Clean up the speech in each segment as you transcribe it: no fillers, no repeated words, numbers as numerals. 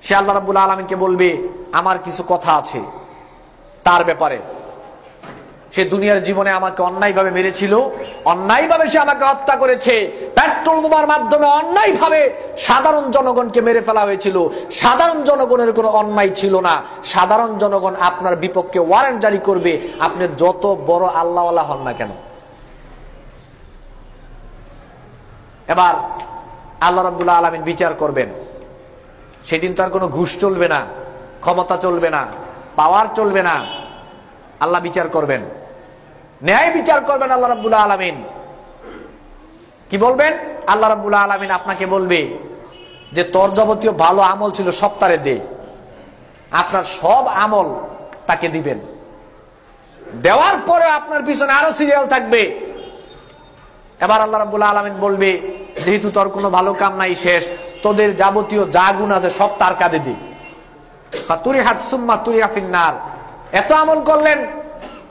সে আল্লাহ রাব্বুল আলামিনকে বলবে আমার কিছু কথা আছে তার ব্যাপারে। সে দুনিয়ার জীবনে আমাকে অন্যায়ভাবে মেরেছিল, অন্যায়ভাবে সে আমাকে হত্যা করেছে, পেট্রোল বোমার মাধ্যমে অন্যায়ভাবে সাধারণ জনগণকে মেরে ফেলা হয়েছিল। সাধারণ জনগণের কোনো অন্যায় ছিল না। সাধারণ জনগণ আপনার বিপক্ষে ওয়ারেন্ট জারি করবে, আপনি যত বড় আল্লাহওয়ালা হন না কেন। এবার আল্লাহ রাব্বুল আলামিন বিচার করবেন। সেদিন তো আর কোনো ঘুষ চলবে না, ক্ষমতা চলবে না, পাওয়ার চলবে না। আল্লাহ বিচার করবেন, ন্যায় বিচার করবেন আল্লাহ রাব্বুল আলামিন। কি বলবেন? আল্লাহ রাব্বুল আলামিন আপনাকে বলবে যে তোর যাবতীয় ভালো আমল ছিল সব তারে দে। আপনার সব আমল তাকে দিবেন। দেওয়ার পরে আপনার পিছনে আরো সিরিয়াল থাকবে। এবার আল্লাহ রাব্বুল আলামিন বলবে যেহেতু তোর কোনো ভালো কাম নাই, শেষ, তোদের যাবতীয় যা গুণ আছে সব তার কাঁধে দি। ফাতুরিহাত সুম্মা তুরিহা ফিন্নার। এত আমল করলেন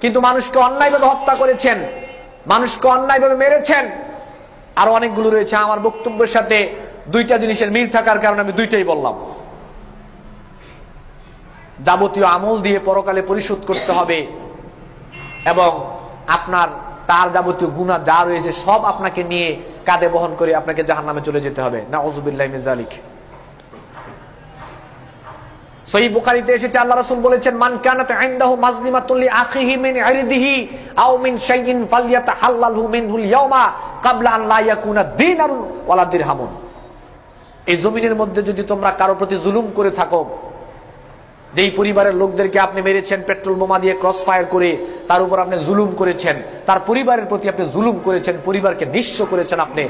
কিন্তু মানুষকে অন্যায়ভাবে হত্যা করেছেন, মানুষকে অন্যায়ভাবে মেরেছেন। আর অনেকগুলো রয়েছে। আমার বক্তব্যের সাথে দুইটা জিনিসের মিল থাকার কারণে আমি দুইটাই বললাম। যাবতীয় আমল দিয়ে পরকালে পরিশোধ করতে হবে এবং আপনার তার যাবতীয় গুনাহ যা রয়েছে সব আপনাকে নিয়ে কাঁধে বহন করে আপনাকে জাহান্নামে চলে যেতে হবে। নাউযুবিল্লাহি মিন যালিক। সহিহ বুখারীতে এসেছে আল্লাহ রাসূল বলেছেন মান কানাত ইনদাহু মাজলিমাতুন লি আখিহি মিন ইরদিহি আও মিন শাইইন ফালইয়াতাহাল্লালহু মিনহুল ইয়াওমা ক্বাবলা আন লা ইয়াকুনা দিনারুন ওয়ালা দিরহামুন। এই জমিনের মধ্যে যদি তোমরা কারো প্রতি জুলুম করে থাকো, যেই পরিবারের লোকদেরকে আপনি মেরেছেন পেট্রোল বোমা দিয়ে ক্রস ফায়ার করে, তার উপর আপনি জুলুম করেছেন, তার পরিবারের প্রতি আপনি জুলুম করেছেন, পরিবারকে নিঃস্ব করেছেন, আপনি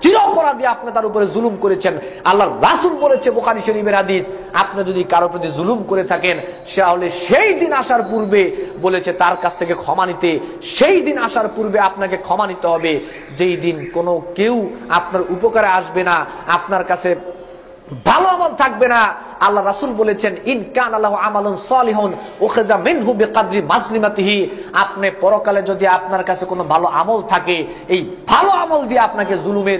চিরঅপরাধী, আপনি তার উপরে জুলুম করেছেন। আল্লাহর রাসূল বলেছে বুখারী শরীফের হাদিস, আপনি যদি কারো প্রতি জুলুম করে থাকেন তাহলে সেই দিন আসার পূর্বে বলেছে তার কাছ থেকে ক্ষমা নিতে। সেই দিন আসার পূর্বে আপনাকে ক্ষমা নিতে হবে, যেই দিন কোনো কেউ আপনার উপকারে আসবে না, আপনার কাছে ভালো আমল থাকবে না। আল্লাহ রাসূল বলেছেন ইন কানা লাহু আমালুন সালিহুন উখিযা মিনহু বিকদরি মাজলিমাতিহি। আপনি পরকালে যদি আপনার কাছে কোনো ভালো আমল থাকে, এই ভালো আমল দিয়ে আপনাকে জুলুমের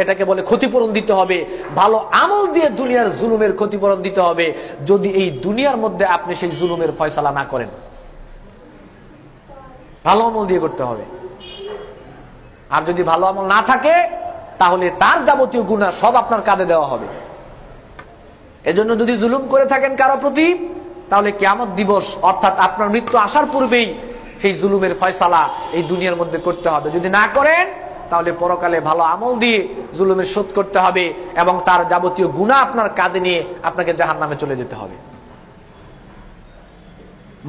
এটাকে বলে ক্ষতিপূরণ দিতে হবে। ভালো আমল দিয়ে দুনিয়ার জুলুমের ক্ষতিপূরণ দিতে হবে, যদি এই দুনিয়ার মধ্যে আপনি সেই জুলুমের ফয়সালা না করেন। ভালো আমল দিয়ে করতে হবে। আর যদি ভালো আমল না থাকে তাহলে তার যাবতীয় গুনাহ সব আপনার কাঁধে দেওয়া হবে। এজন্য যদি জুলুম করে থাকেন কারো প্রতি, তাহলে কিয়ামত দিবস অর্থাৎ আপনার মৃত্যু আসার পূর্বেই সেই জুলুমের ফয়সালা এই দুনিয়ার মধ্যে করতে হবে। যদি না করেন তাহলে পরকালে ভালো আমল দিয়ে জুলুমের শোধ করতে হবে এবং তার যাবতীয় গুনাহ আপনার কাঁধে নিয়ে আপনাকে জাহান্নামে চলে যেতে হবে।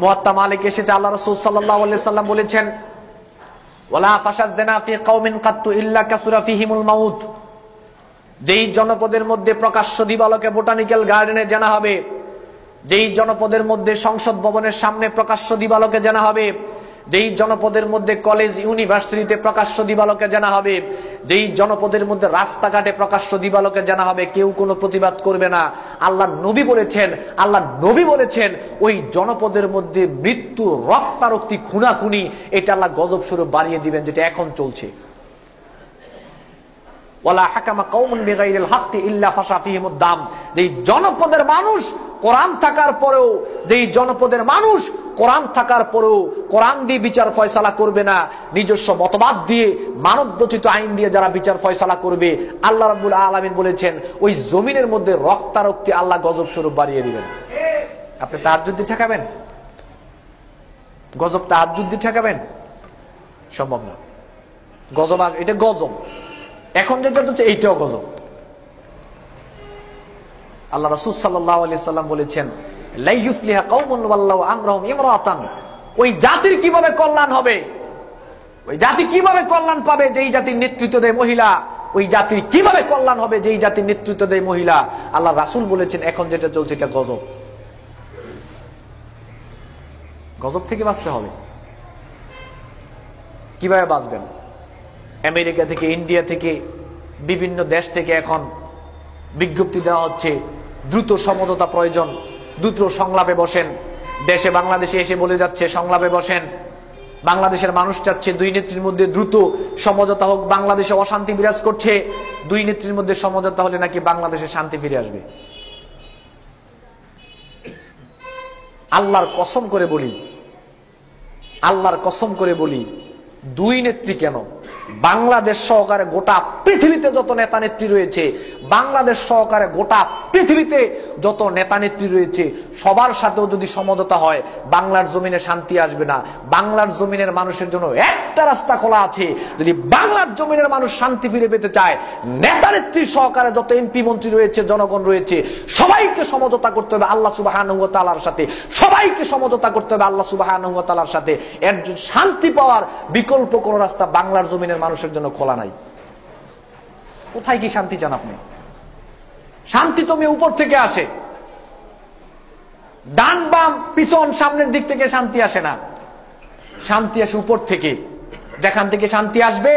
মুয়াত্তা মালিক এসেছে আল্লাহ রাসূল সাল্লাল্লাহু আলাইহি সাল্লাম বলেছেন ওয়ালা ফাশাজ জিনা ফি কওমিন কাত্তু ইল্লা কাসুরা ফিহিমুল মাউত। যেই জনপদের মধ্যে প্রকাশ্য দিবালোকে বোটানিক্যাল গার্ডেনে জানা হবে, যেই জনপদের মধ্যে সংসদ ভবনের সামনে প্রকাশ্য দিবালোকে জানা হবে, যেই জনপদের মধ্যে কলেজ ইউনিভার্সিটিতে প্রকাশ্য দিবালোকে জানা হবে, যেই জনপদের মধ্যে রাস্তাঘাটে প্রকাশ্য দিবালোকে জানা হবে, কেউ কোনো প্রতিবাদ করবে না। আল্লাহ নবী বলেছেন ওই জনপদের মধ্যে মৃত্যু, রক্তারক্তি, খুনাখুনি এটা আল্লাহ গজব স্বরূপ বাড়িয়ে দিবেন, যেটা এখন চলছে। ওয়ালা হাকামা কওমুন বিগাইরিল হাক্কি ইল্লা ফাশা ফীহিমুদ দাম। যেই জনপদের মানুষ কোরআন থাকার পরেও, যেই জনপদের মানুষ কোরআন থাকার পরেও কোরআন দিয়ে বিচার ফয়সালা করবে না, নিজস্ব মতবাদ দিয়ে মানব রচিত আইন দিয়ে যারা বিচার ফয়সালা করবে, আল্লাহ রাব্বুল আলামিন বলেছেন ওই জমিনের মধ্যে রক্তারক্তি আল্লাহ গজব স্বরূপ বাড়িয়ে দিবেন। আপনি তাহাজ্জুদ দিয়ে ঠেকাবেন? গজব তাহাজ্জুদ দিয়ে ঠেকাবেন? সম্ভব না। গজব এটা গজব। এখন যেটা হচ্ছে এইটাও গজব। আল্লাহ রাসূল সাল্লাল্লাহু আলাইহি সাল্লাম বলেছেন লা ইউফলিহা কওমুন ওয়াল্লাহু আমরাহুম ইমরাতান। ওই জাতির কিভাবে কল্যাণ হবে, ওই জাতি কিভাবে কল্যাণ পাবে যেই জাতির নেতৃত্ব দেয় মহিলা, ওই জাতির কিভাবে কল্যাণ হবে যেই জাতির নেতৃত্ব দেয় মহিলা। আল্লাহ রাসূল বলেছেন এখন যেটা চলছে এটা গজব। গজব থেকে বাঁচতে হবে। কিভাবে বাঁচবেন? আমেরিকা থেকে, ইন্ডিয়া থেকে, বিভিন্ন দেশ থেকে এখন বিজ্ঞপ্তি দেওয়া হচ্ছে দ্রুত সমঝোতা প্রয়োজন, দ্রুত সংলাপে বসেন। দেশে বাংলাদেশে এসে বলে যাচ্ছে সংলাপে বসেন। বাংলাদেশের মানুষ চাচ্ছে দুই নেত্রীর মধ্যে দ্রুত সমঝোতা হোক। বাংলাদেশে অশান্তি বিরাজ করছে, দুই নেত্রীর মধ্যে সমঝোতা হলে নাকি বাংলাদেশে শান্তি ফিরে আসবে। আল্লাহর কসম করে বলি, আল্লাহর কসম করে বলি, দুই নেত্রী কেন, বাংলাদেশ সহকারে গোটা পৃথিবীতে যত নেতা নেত্রী রয়েছে, বাংলাদেশ সহকারে গোটা পৃথিবীতে যত নেতা নেত্রী রয়েছে, সবার সাথেও যদি সমঝোতা হয়, বাংলার জমিনে শান্তি আসবে না। বাংলার জমিনের মানুষের জন্য একটা রাস্তা খোলা আছে। যদি বাংলার জমিনের মানুষ শান্তি ফিরে পেতে চায়, নেতা নেত্রী সহকারে যত এমপি মন্ত্রী রয়েছে, জনগণ রয়েছে, সবাইকে সমঝোতা করতে হবে আল্লাহ সুবহানাহু ওয়া তাআলার সাথে। সবাইকে সমঝোতা করতে হবে আল্লাহ সুবহানাহু ওয়া তাআলার সাথে। এর শান্তি পাওয়ার বিকল্প কোন রাস্তা বাংলার জমিনের মানুষের জন্য খোলা নাই। কোথায় কি শান্তি চান আপনি? শান্তি তো উপর থেকে আসে, ডান বাম পিছন সামনের দিক থেকে শান্তি আসে না, শান্তি আসে উপর থেকে। যেখান থেকে শান্তি আসবে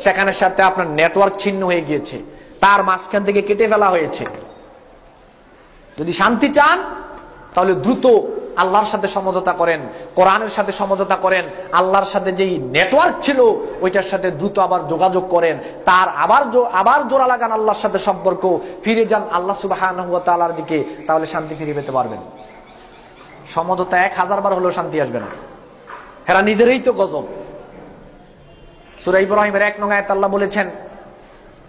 সেখানের সাথে আপনার নেটওয়ার্ক ছিন্ন হয়ে গিয়েছে, তার মাঝখান থেকে কেটে ফেলা হয়েছে। যদি শান্তি চান তাহলে দ্রুত আল্লাহর সাথে সমঝোতা করেন, কোরআনের সাথে সমঝোতা করেন, আল্লাহর সাথে যেই নেটওয়ার্ক ছিল ওইটার সাথে দ্রুত আবার যোগাযোগ করেন, তার আবার জোড়া লাগান আল্লাহর সাথে সম্পর্ক, ফিরে যান আল্লাহ সুবহানাহু ওয়া তাআলার দিকে, তাহলে শান্তি ফিরে পেতে পারবেন। সমঝোতা 1000 বার হলেও শান্তি আসবে না, এরা নিজেরই তো গজব। সূরা ইব্রাহিমের 1 নং আয়াতে আল্লাহ বলেছেন,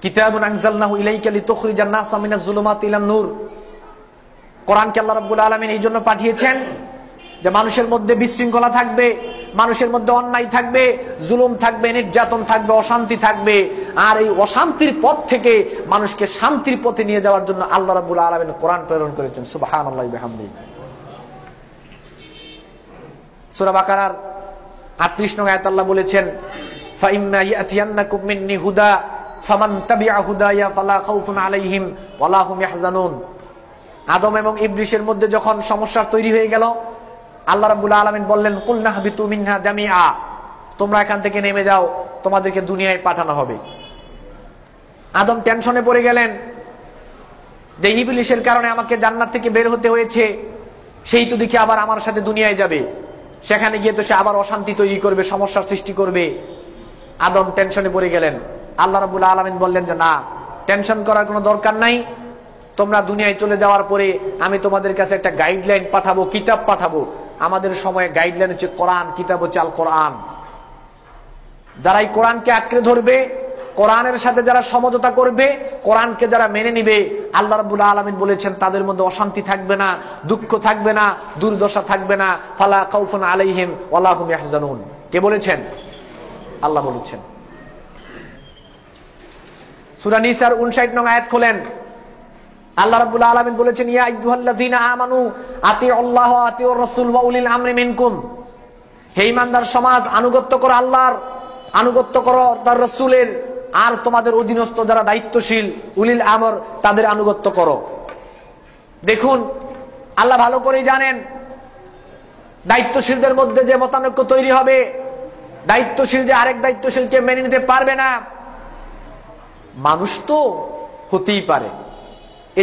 কিতাবুন আনজালনাহু ইলাইকা লিতুখরিজান নাসা মিনাজ যুলুমাতি ইলান নূর। কোরআনকে আল্লাহ রাব্বুল আলামিন এই জন্য পাঠিয়েছেন যে মানুষের মধ্যে বিশৃঙ্খলা থাকবে, মানুষের মধ্যে অন্যায় থাকবে, জুলুম থাকবে, নির্যাতন থাকবে, অশান্তি থাকবে। আর এই অশান্তির পথ থেকে মানুষকে শান্তির পথে নিয়ে যাওয়ার জন্য আল্লাহ রাব্বুল আলামিন কোরআন প্রেরণ করেছেন। সুবহানাল্লাহি ওয়া বিহামদিহি। সূরা বাকারার 38 নং আয়াতে আল্লাহ বলেছেন, ফাইম্মা ইয়াতিয়ান্নাকুম মিন্নি হুদা ফামান তাবিআ হুদায়া ফালা খাউফুন আলাইহিম ওয়ালা হুম ইয়াহজানুন। আদম এবং ইবলিসের মধ্যে যখন সমস্যা তৈরি হয়ে গেল, আল্লাহ রাব্বুল আলামিন বললেন, কুলনা হাবিতু মিনহা জামিআ, তোমরা এখান থেকে নেমে যাও, তোমাদেরকে দুনিয়ায় পাঠানো হবে। আদম টেনশনে পড়ে গেলেন যে ইবলিসের কারণে আমাকে জান্নাত থেকে বের হতে হয়েছে, সেই তো দেখি আবার আমার সাথে দুনিয়ায় যাবে, সেখানে গিয়ে তো সে আবার অশান্তি তৈরি করবে, সমস্যার সৃষ্টি করবে। আদম টেনশনে পড়ে গেলেন। আল্লাহ রাব্বুল আলামিন বললেন যে না, টেনশন করার কোনো দরকার নাই, তোমরা দুনিয়ায় চলে যাওয়ার পরে আমি তোমাদের কাছে একটা গাইডলাইন পাঠাবো, কিতাব পাঠাবো। আমাদের সময়ে গাইডলাইন হচ্ছে কোরআন, কিতাব হচ্ছে আল কোরআন। যারা এই কোরআনকে আঁকড়ে ধরবে, কোরআনের সাথে যারা সমঝোতা করবে, কোরআনকে যারা মেনে নিবে, আল্লাহ রাব্বুল আলামিন বলেছেন তাদের মধ্যে অশান্তি থাকবে না, দুঃখ থাকবে না, দুর্দশা থাকবে না। ফালা খাউফুন আলাইহিম ওয়ালা হুম ইয়াহজানুন। কে বলেছেন? আল্লাহ বলেছেন। সূরা নিসার 59 নং আয়াত খোলেন, আল্লাহ রাব্বুল আলামিন বলেছেন, ইয়া আইয়ুহাল্লাযীনা আমানু আতিউল্লাহ ওয়া আতিউর রাসূল ওয়া উলিল আমরি মিনকুম। হে ঈমানদার সমাজ, আনুগত্য করো আল্লাহর, আনুগত্য করো তার রাসূলের, আর তোমাদের অধীনস্থ যারা দায়িত্বশীল উলিল আমর, তাদের আনুগত্য করো। দেখুন, আল্লাহ ভালো করেই জানেন দায়িত্বশীলদের মধ্যে যে মতানৈক্য তৈরি হবে, দায়িত্বশীল যে আরেক দায়িত্বশীলকে মেনে নিতে পারবে না, মানুষ তো হতেই পারে।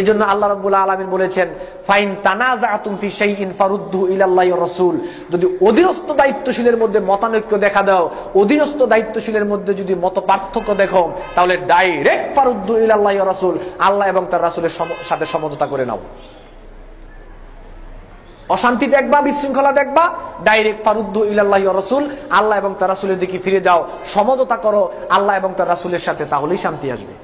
এজন্য আল্লাহ রাব্বুল আলামিন বলেছেন, ফাইন তানাযাতুম ফি শাইইন ফারুদ্দু ইলাল্লাহি ওয়া রাসূল। যদি অধীনস্থ দায়িত্বশীলের মধ্যে মতানৈক্য দেখা দাও, অধীনস্থ দায়িত্বশীলের মধ্যে যদি মত পার্থক্য দেখো, তাহলে ডাইরেক্ট ফারুদ্দু ইলাল্লাহি ওয়া রাসূল, আল্লাহ এবং তার রাসূলের সাথে সমঝোতা করে নাও। অশান্তি দেখবা, বিশৃঙ্খলা দেখবা, ডাইরেক্ট ফারুদ্দু ইলাল্লাহি ওয়া রাসূল, আল্লাহ এবং তার রাসূলের দিকে ফিরে যাও, সমঝোতা করো আল্লাহ এবং তার রাসূলের সাথে, তাহলেই শান্তি আসবে।